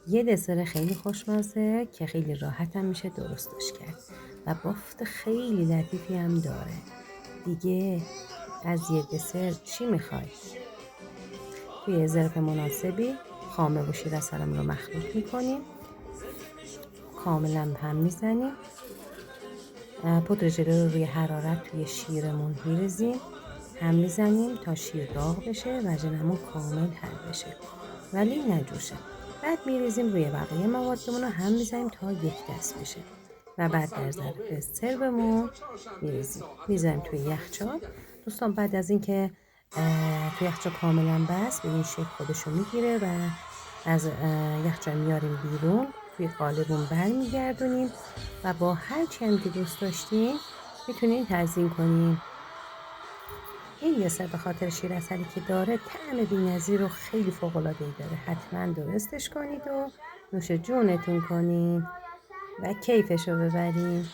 یه دسر خیلی خوشمزه که خیلی راحت هم میشه درستش کرد و بافت خیلی لطیفی هم داره. دیگه از یه دسر چی میخوای؟ توی ظرف مناسبی خامه و شیر اصلم رو مخلوط میکنیم، کاملا هم میزنیم. پودر ژله رو روی حرارت توی شیرمون میریزیم، هم میزنیم تا شیر داغ بشه و ژلمون کامل حل بشه ولی نجوشه. بعد میریزیم روی بقیه موادمون رو هم میزنیم تا یک دست بشه و بعد در ظرف سربمون میذاریم توی یخچال. دوستان بعد از اینکه توی یخچال کاملا بس به این شکل خودشو میگیره و از یخچال میاریم بیرون، توی قالبون برمیگردونیم و با هر چی هم که دوست داشتین میتونین تزیین کنین. این دسر به خاطر شیر عسلی که داره طعم بی‌نظیر و خیلی فوق‌العاده‌ای داره. حتما درستش کنید و نوش جونتون کنین و کیفش رو ببرین.